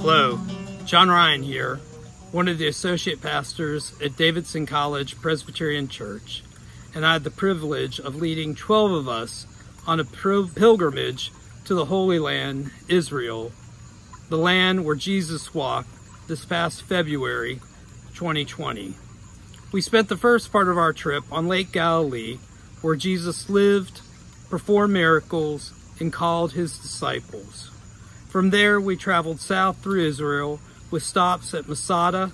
Hello, John Ryan here, one of the associate pastors at Davidson College Presbyterian Church, and I had the privilege of leading 12 of us on a pilgrimage to the Holy Land, Israel, the land where Jesus walked this past February 2020. We spent the first part of our trip on Lake Galilee, where Jesus lived, performed miracles, and called his disciples. From there, we traveled south through Israel with stops at Masada,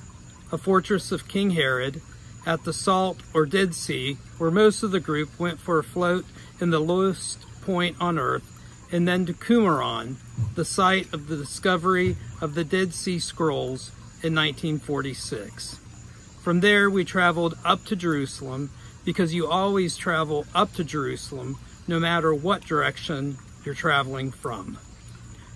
a fortress of King Herod, at the Salt or Dead Sea, where most of the group went for a float in the lowest point on earth, and then to Qumran, the site of the discovery of the Dead Sea Scrolls in 1946. From there, we traveled up to Jerusalem, because you always travel up to Jerusalem, no matter what direction you're traveling from.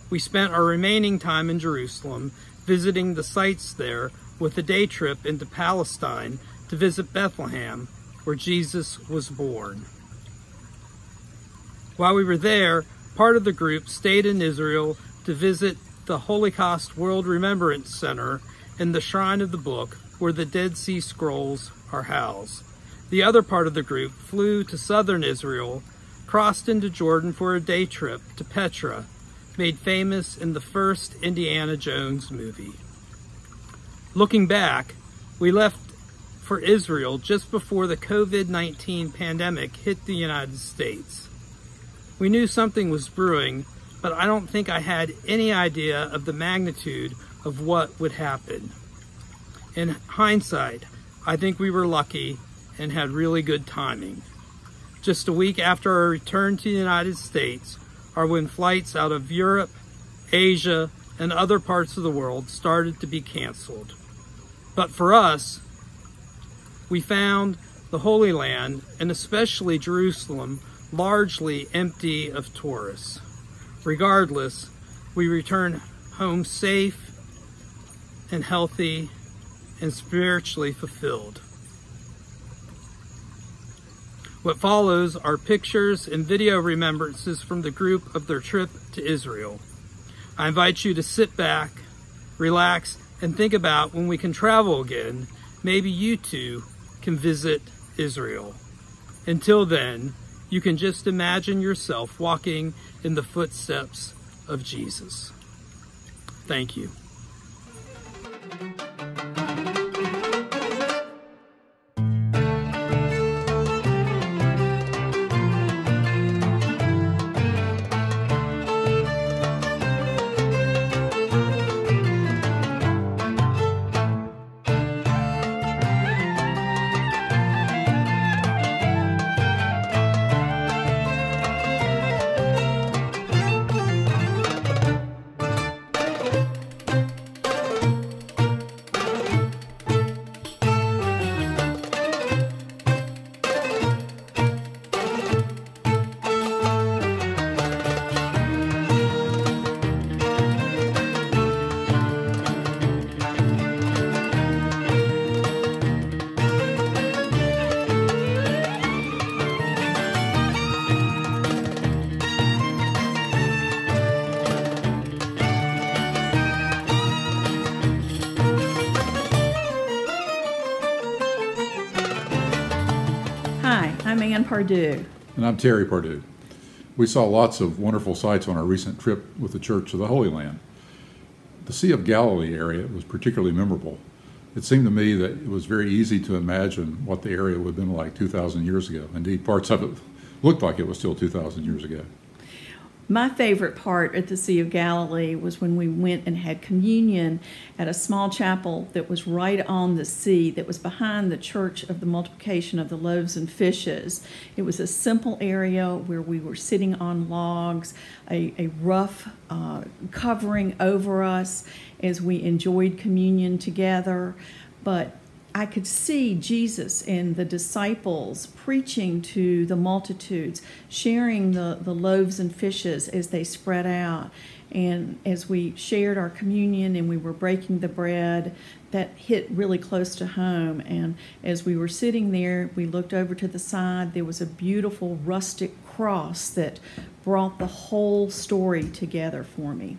We spent our remaining time in Jerusalem visiting the sites there with a day trip into Palestine to visit Bethlehem, where Jesus was born. While we were there, part of the group stayed in Israel to visit the Holocaust World Remembrance Center and the Shrine of the Book, where the Dead Sea Scrolls are housed. The other part of the group flew to southern Israel, crossed into Jordan for a day trip to Petra, made famous in the first Indiana Jones movie. Looking back, we left for Israel just before the COVID-19 pandemic hit the United States. We knew something was brewing, but I don't think I had any idea of the magnitude of what would happen. In hindsight, I think we were lucky and had really good timing. Just a week after our return to the United States are when flights out of Europe, Asia, and other parts of the world started to be canceled. But for us, we found the Holy Land, and especially Jerusalem, largely empty of tourists. Regardless, we returned home safe and healthy and spiritually fulfilled. What follows are pictures and video remembrances from the group of their trip to Israel. I invite you to sit back, relax, and think about when we can travel again, maybe you too can visit Israel. Until then, you can just imagine yourself walking in the footsteps of Jesus. Thank you. Hi, I'm Ann Pardue. And I'm Terry Pardue. We saw lots of wonderful sights on our recent trip with the Church to the Holy Land. The Sea of Galilee area was particularly memorable. It seemed to me that it was very easy to imagine what the area would have been like 2,000 years ago. Indeed, parts of it looked like it was still 2,000 years ago. My favorite part at the Sea of Galilee was when we went and had communion at a small chapel that was right on the sea, that was behind the Church of the Multiplication of the Loaves and Fishes. It was a simple area where we were sitting on logs, a rough covering over us as we enjoyed communion together. But I could see Jesus and the disciples preaching to the multitudes, sharing the loaves and fishes as they spread out. And as we shared our communion and we were breaking the bread, that hit really close to home. And as we were sitting there, we looked over to the side. There was a beautiful rustic cross that brought the whole story together for me.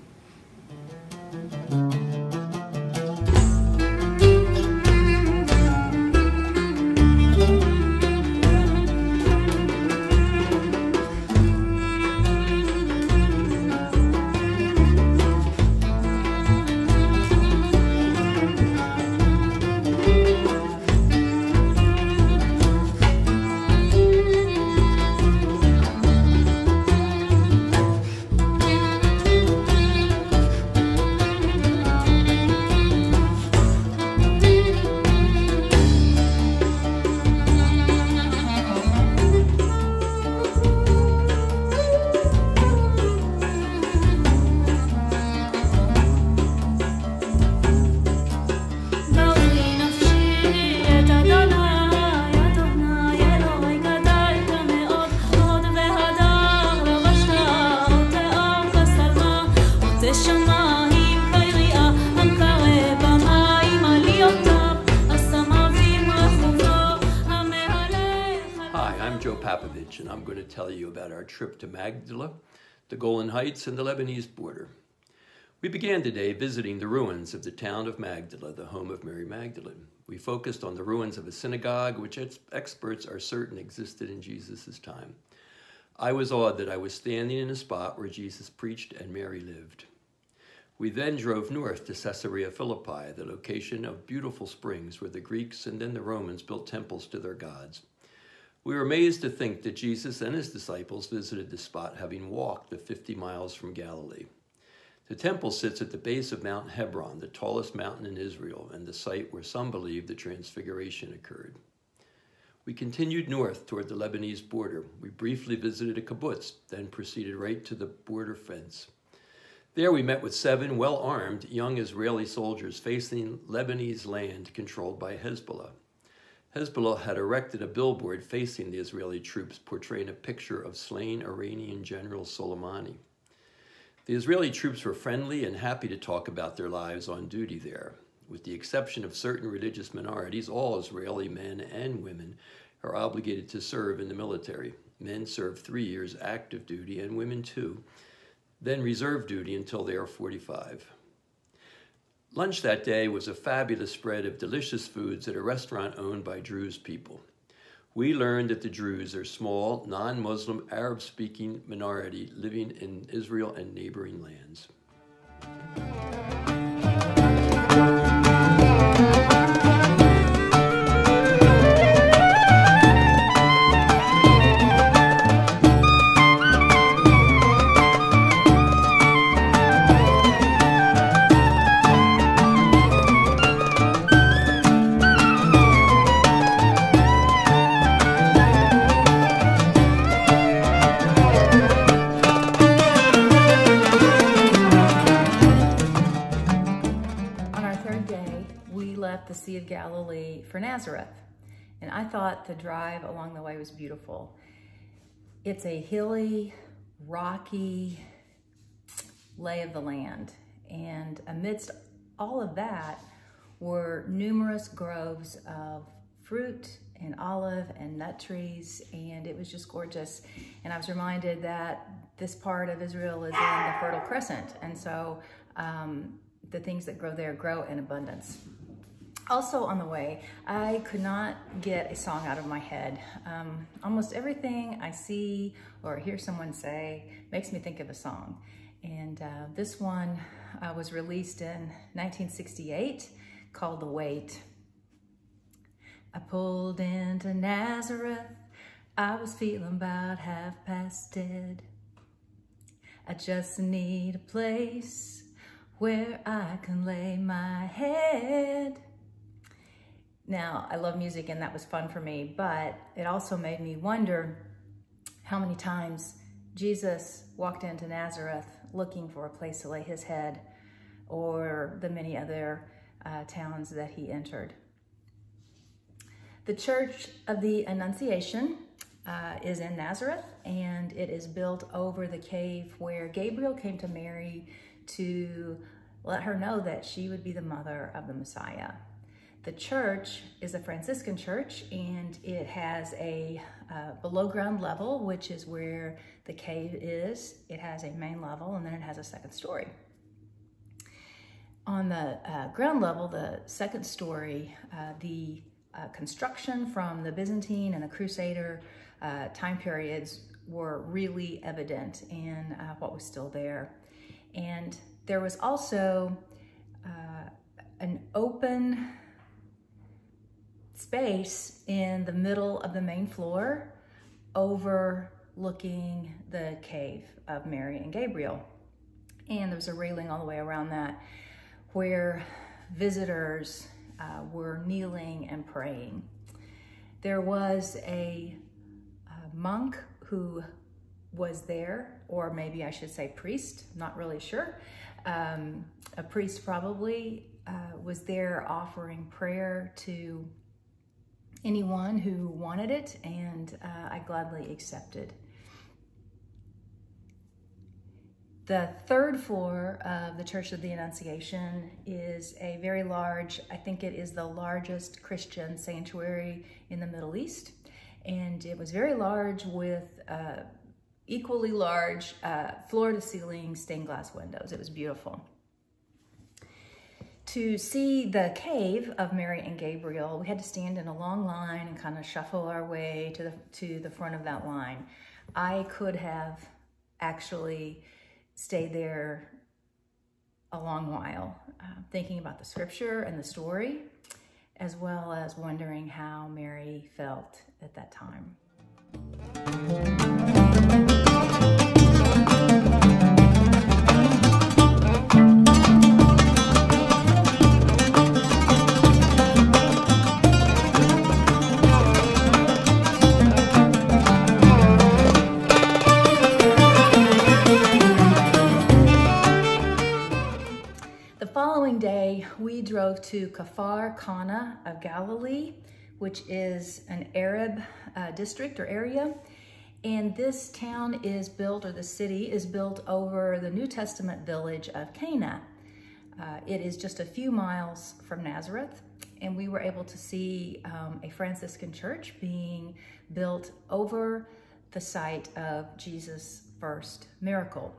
Popovich, and I'm going to tell you about our trip to Magdala, the Golan Heights, and the Lebanese border. We began today visiting the ruins of the town of Magdala, the home of Mary Magdalene. We focused on the ruins of a synagogue, which experts are certain existed in Jesus' time. I was awed that I was standing in a spot where Jesus preached and Mary lived. We then drove north to Caesarea Philippi, the location of beautiful springs where the Greeks and then the Romans built temples to their gods. We were amazed to think that Jesus and his disciples visited the spot having walked the 50 miles from Galilee. The temple sits at the base of Mount Hebron, the tallest mountain in Israel, and the site where some believe the Transfiguration occurred. We continued north toward the Lebanese border. We briefly visited a kibbutz, then proceeded right to the border fence. There we met with 7 well-armed young Israeli soldiers facing Lebanese land controlled by Hezbollah. Hezbollah had erected a billboard facing the Israeli troops portraying a picture of slain Iranian General Soleimani. The Israeli troops were friendly and happy to talk about their lives on duty there. With the exception of certain religious minorities, all Israeli men and women are obligated to serve in the military. Men serve 3 years active duty and women 2. Then reserve duty until they are 45. Lunch that day was a fabulous spread of delicious foods at a restaurant owned by Druze people. We learned that the Druze are a small, non-Muslim, Arab-speaking minority living in Israel and neighboring lands. The Sea of Galilee for Nazareth, and I thought the drive along the way was beautiful. It's a hilly, rocky lay of the land, and amidst all of that were numerous groves of fruit and olive and nut trees, and it was just gorgeous. And I was reminded that this part of Israel is in the Fertile Crescent, and so the things that grow there grow in abundance. Also on the way, I could not get a song out of my head. Almost everything I see or hear someone say makes me think of a song. And this one was released in 1968 called The Wait. I pulled into Nazareth, I was feeling about half past dead. I just need a place where I can lay my head. Now, I love music and that was fun for me, but it also made me wonder how many times Jesus walked into Nazareth looking for a place to lay his head, or the many other towns that he entered. The Church of the Annunciation is in Nazareth, and it is built over the cave where Gabriel came to Mary to let her know that she would be the mother of the Messiah. The church is a Franciscan church, and it has a below ground level, which is where the cave is. It has a main level, and then it has a second story. On the ground level, the second story, the construction from the Byzantine and the Crusader time periods were really evident in what was still there. And there was also an open space in the middle of the main floor overlooking the cave of Mary and Gabriel. And there was a railing all the way around that where visitors were kneeling and praying. There was a monk who was there, or maybe I should say priest, not really sure. A priest probably was there offering prayer to anyone who wanted it, and I gladly accepted. The third floor of the Church of the Annunciation is a very large, I think it is the largest Christian sanctuary in the Middle East. and it was very large with equally large floor-to-ceiling stained glass windows. It was beautiful. To see the cave of Mary and Gabriel, we had to stand in a long line and kind of shuffle our way to the front of that line. I could have actually stayed there a long while, thinking about the scripture and the story, as well as wondering how Mary felt at that time. We drove to Kfar Kana of Galilee, which is an Arab district or area. And this town is built, or the city is built over the New Testament village of Cana. It is just a few miles from Nazareth. And we were able to see a Franciscan church being built over the site of Jesus' first miracle.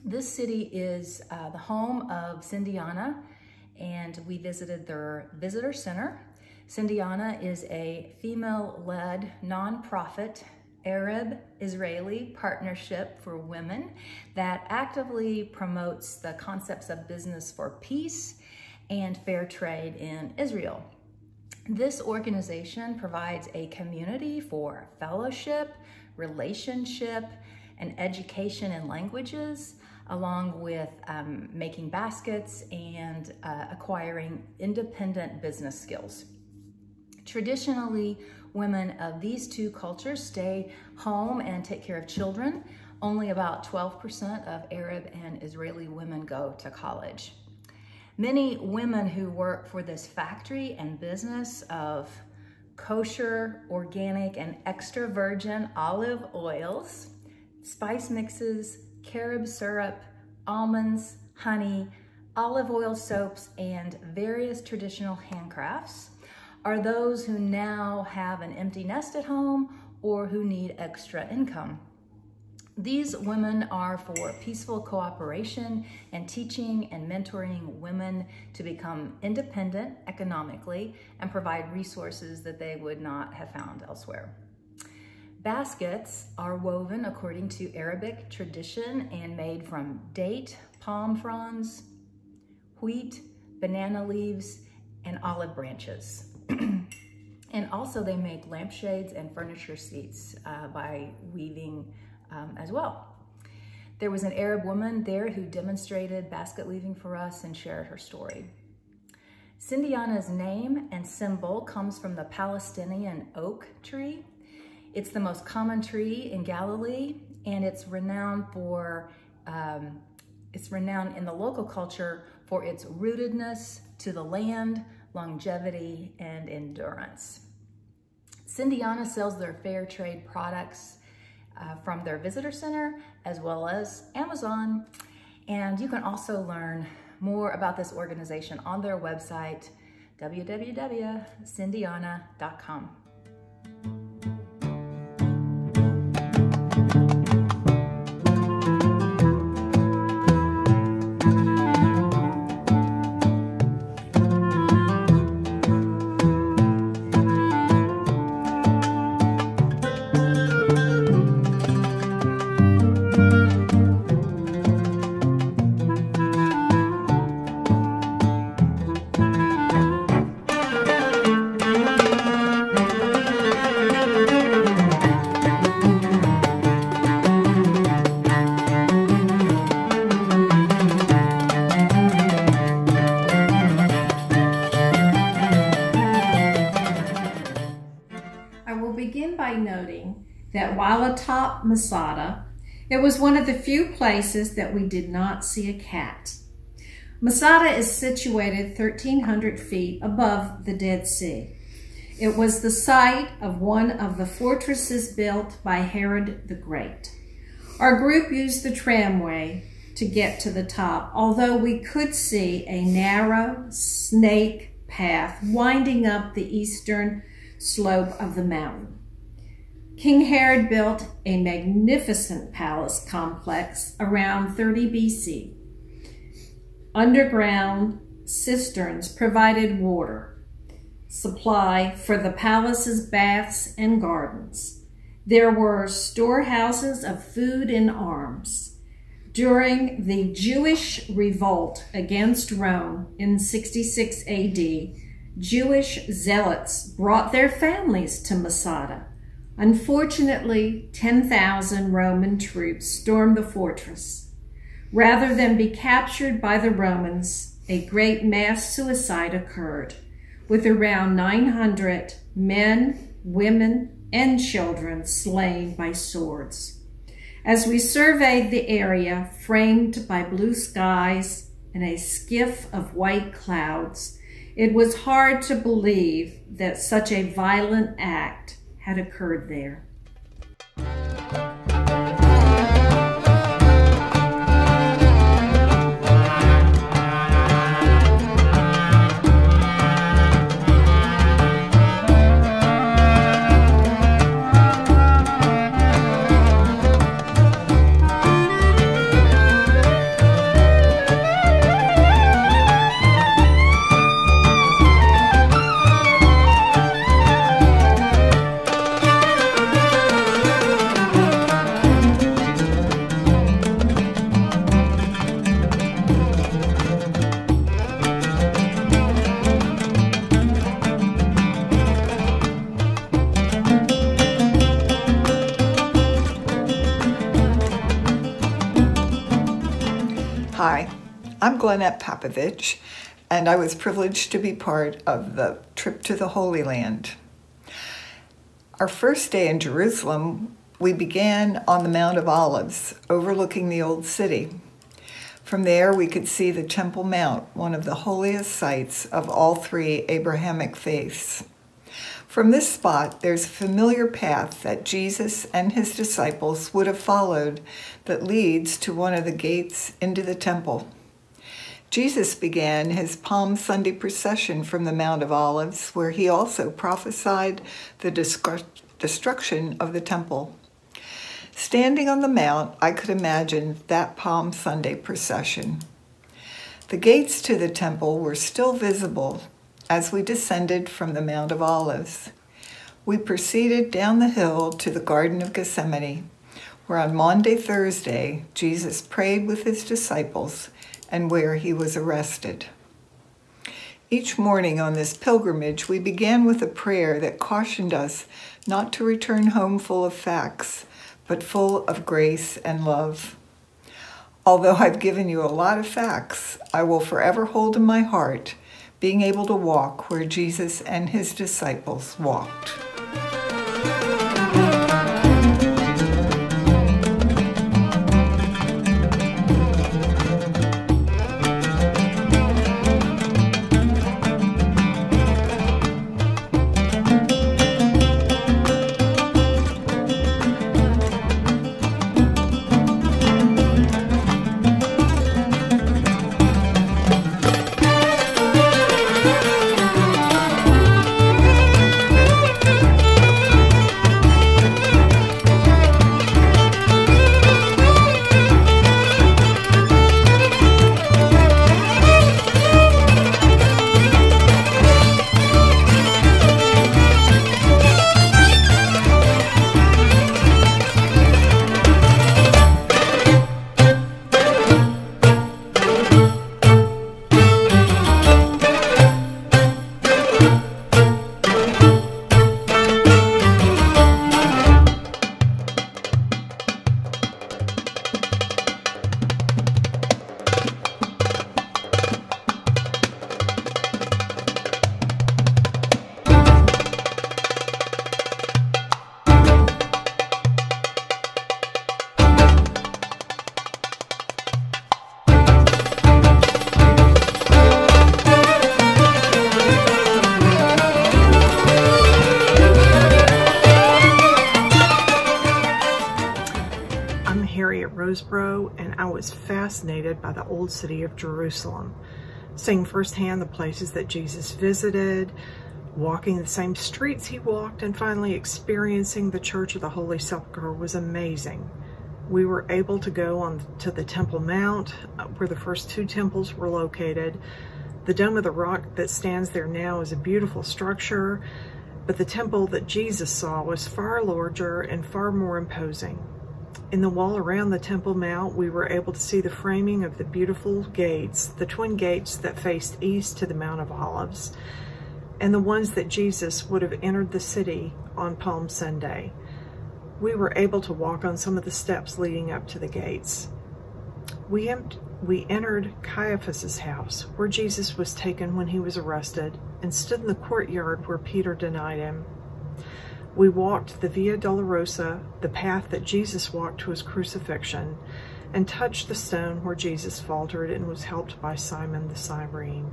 This city is the home of Sindiana, and we visited their visitor center. Sindiana is a female-led nonprofit Arab-Israeli partnership for women that actively promotes the concepts of business for peace and fair trade in Israel. This organization provides a community for fellowship, relationship, and education in languages, along with making baskets and acquiring independent business skills. Traditionally, women of these two cultures stay home and take care of children. Only about 12% of Arab and Israeli women go to college. Many women who work for this factory and business of kosher, organic, and extra virgin olive oils, spice mixes, carob syrup, almonds, honey, olive oil soaps, and various traditional handcrafts are those who now have an empty nest at home or who need extra income. These women are for peaceful cooperation and teaching and mentoring women to become independent economically and provide resources that they would not have found elsewhere. Baskets are woven according to Arabic tradition and made from date, palm fronds, wheat, banana leaves, and olive branches. And also they make lampshades and furniture seats by weaving as well. There was an Arab woman there who demonstrated basket weaving for us and shared her story. Sindiana's name and symbol comes from the Palestinian oak tree. It's the most common tree in Galilee, and it's renowned in the local culture for its rootedness to the land, longevity, and endurance. Sindiana sells their fair trade products from their visitor center as well as Amazon, and you can also learn more about this organization on their website, www.sindiana.com. That while atop Masada, it was one of the few places that we did not see a cat. Masada is situated 1,300 feet above the Dead Sea. It was the site of one of the fortresses built by Herod the Great. Our group used the tramway to get to the top, although we could see a narrow snake path winding up the eastern slope of the mountain. King Herod built a magnificent palace complex around 30 BC. Underground cisterns provided water supply for the palace's baths and gardens. There were storehouses of food and arms. During the Jewish revolt against Rome in 66 AD, Jewish zealots brought their families to Masada. Unfortunately, 10,000 Roman troops stormed the fortress. Rather than be captured by the Romans, a great mass suicide occurred, with around 900 men, women, and children slain by swords. As we surveyed the area framed by blue skies and a skiff of white clouds, it was hard to believe that such a violent act had occurred there. Hi, I'm Glenette Papovich, and I was privileged to be part of the trip to the Holy Land. Our first day in Jerusalem, we began on the Mount of Olives, overlooking the Old City. From there, we could see the Temple Mount, one of the holiest sites of all three Abrahamic faiths. From this spot, there's a familiar path that Jesus and his disciples would have followed that leads to one of the gates into the temple. Jesus began his Palm Sunday procession from the Mount of Olives, where he also prophesied the destruction of the temple. Standing on the mount, I could imagine that Palm Sunday procession. The gates to the temple were still visible as we descended from the Mount of Olives. We proceeded down the hill to the Garden of Gethsemane, where on Maundy Thursday, Jesus prayed with his disciples and where he was arrested. Each morning on this pilgrimage, we began with a prayer that cautioned us not to return home full of facts, but full of grace and love. Although I've given you a lot of facts, I will forever hold in my heart being able to walk where Jesus and his disciples walked. Roseboro, and I was fascinated by the old city of Jerusalem, seeing firsthand the places that Jesus visited, Walking the same streets he walked and finally experiencing the Church of the Holy Sepulchre was amazing. We were able to go on to the Temple Mount, where the first 2 temples were located. The Dome of the Rock that stands there now is a beautiful structure, but the temple that Jesus saw was far larger and far more imposing. In the wall around the Temple Mount, we were able to see the framing of the beautiful gates, the twin gates that faced east to the Mount of Olives, and the ones that Jesus would have entered the city on Palm Sunday. We were able to walk on some of the steps leading up to the gates. We entered Caiaphas's house, where Jesus was taken when he was arrested, and stood in the courtyard where Peter denied him. We walked the Via Dolorosa, the path that Jesus walked to his crucifixion, and touched the stone where Jesus faltered and was helped by Simon the Cyrene.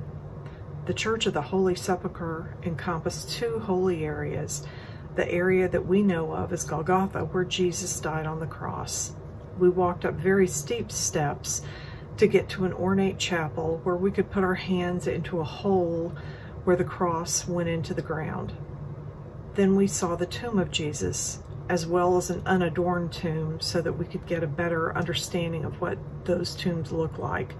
The Church of the Holy Sepulchre encompassed 2 holy areas, the area that we know of as Golgotha, where Jesus died on the cross. We walked up very steep steps to get to an ornate chapel where we could put our hands into a hole where the cross went into the ground. Then we saw the tomb of Jesus, as well as an unadorned tomb, so that we could get a better understanding of what those tombs look like.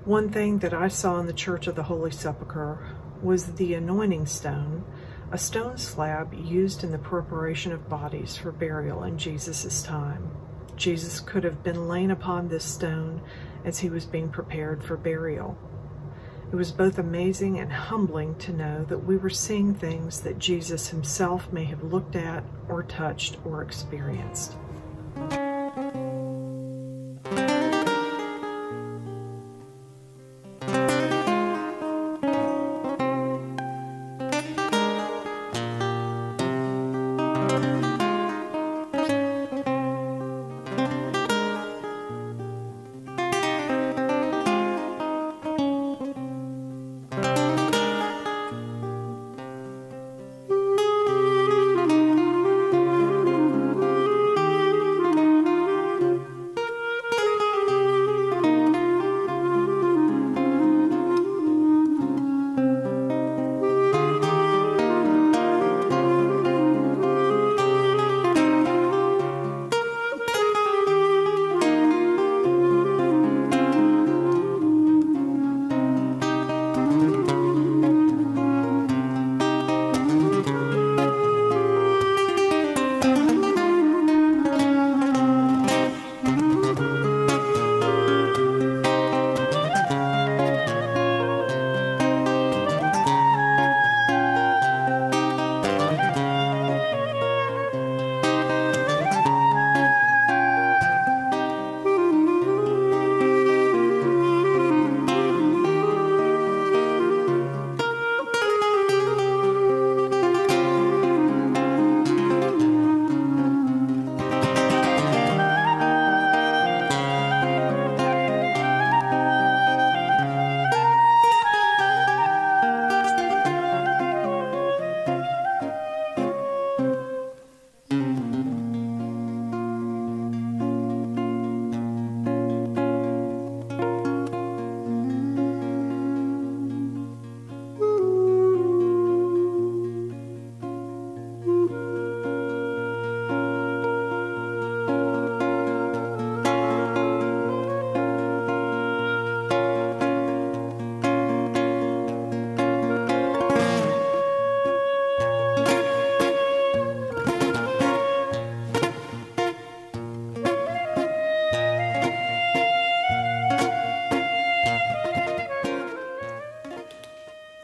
One thing that I saw in the Church of the Holy Sepulchre was the anointing stone, a stone slab used in the preparation of bodies for burial in Jesus' time. Jesus could have been lain upon this stone as he was being prepared for burial. It was both amazing and humbling to know that we were seeing things that Jesus himself may have looked at or touched or experienced.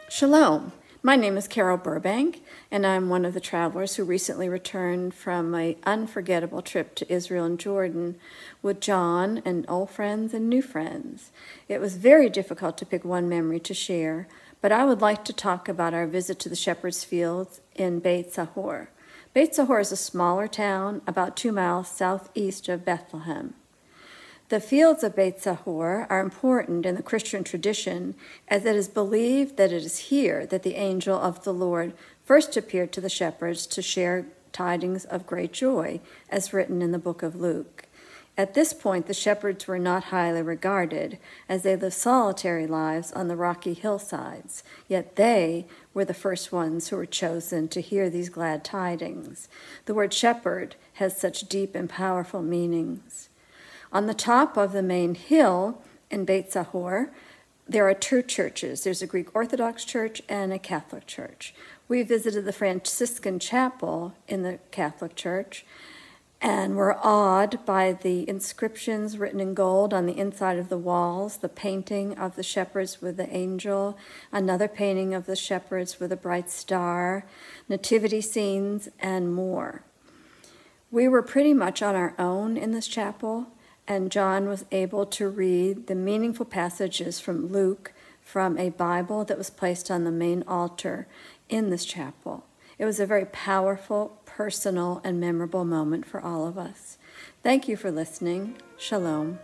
Shalom. My name is Carol Burbank, and I'm one of the travelers who recently returned from an unforgettable trip to Israel and Jordan with John and old friends and new friends. It was very difficult to pick one memory to share, but I would like to talk about our visit to the Shepherd's Fields in Beit Sahor. Beit Sahor is a smaller town about 2 miles southeast of Bethlehem. The fields of Beit Sahor are important in the Christian tradition, as it is believed that it is here that the angel of the Lord first appeared to the shepherds to share tidings of great joy, as written in the book of Luke. At this point, the shepherds were not highly regarded, as they lived solitary lives on the rocky hillsides, yet they were the first ones who were chosen to hear these glad tidings. The word shepherd has such deep and powerful meanings. On the top of the main hill in Beit Sahor, there are two churches. There's a Greek Orthodox church and a Catholic church. We visited the Franciscan chapel in the Catholic church, and were awed by the inscriptions written in gold on the inside of the walls, the painting of the shepherds with the angel, another painting of the shepherds with a bright star, nativity scenes, and more. We were pretty much on our own in this chapel, and John was able to read the meaningful passages from Luke from a Bible that was placed on the main altar in this chapel. It was a very powerful, personal, and memorable moment for all of us. Thank you for listening. Shalom.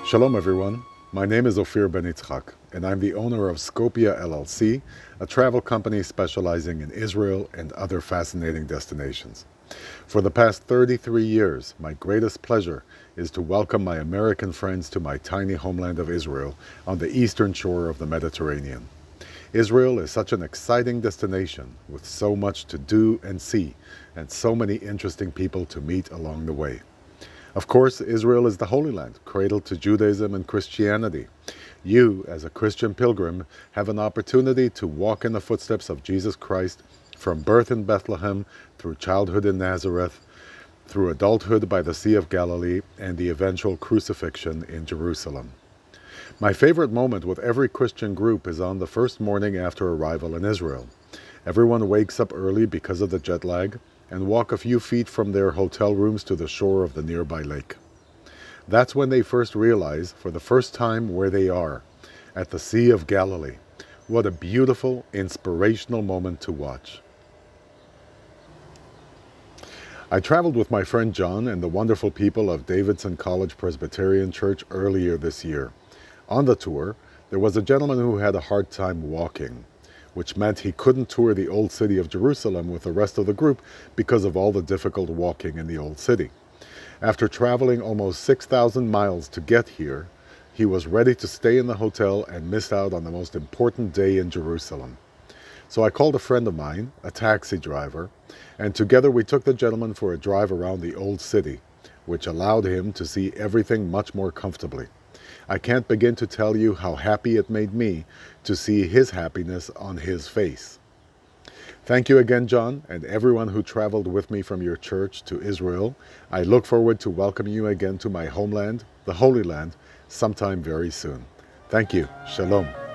Shalom everyone, my name is Ophir Ben Yitzchak, and I'm the owner of Scopia LLC, a travel company specializing in Israel and other fascinating destinations. For the past 33 years, my greatest pleasure is to welcome my American friends to my tiny homeland of Israel on the eastern shore of the Mediterranean. Israel is such an exciting destination with so much to do and see, and so many interesting people to meet along the way. Of course, Israel is the Holy Land, cradle to Judaism and Christianity. You, as a Christian pilgrim, have an opportunity to walk in the footsteps of Jesus Christ from birth in Bethlehem, through childhood in Nazareth, through adulthood by the Sea of Galilee, and the eventual crucifixion in Jerusalem. My favorite moment with every Christian group is on the first morning after arrival in Israel. Everyone wakes up early because of the jet lag, and walk a few feet from their hotel rooms to the shore of the nearby lake. That's when they first realize, for the first time, where they are, at the Sea of Galilee. What a beautiful, inspirational moment to watch. I traveled with my friend John and the wonderful people of Davidson College Presbyterian Church earlier this year. On the tour, there was a gentleman who had a hard time walking, which meant he couldn't tour the Old City of Jerusalem with the rest of the group because of all the difficult walking in the Old City. After traveling almost 6,000 miles to get here, he was ready to stay in the hotel and missed out on the most important day in Jerusalem. So I called a friend of mine, a taxi driver, and together we took the gentleman for a drive around the Old City, which allowed him to see everything much more comfortably. I can't begin to tell you how happy it made me to see his happiness on his face. Thank you again, John, and everyone who traveled with me from your church to Israel. I look forward to welcoming you again to my homeland, the Holy Land, sometime very soon. Thank you. Shalom.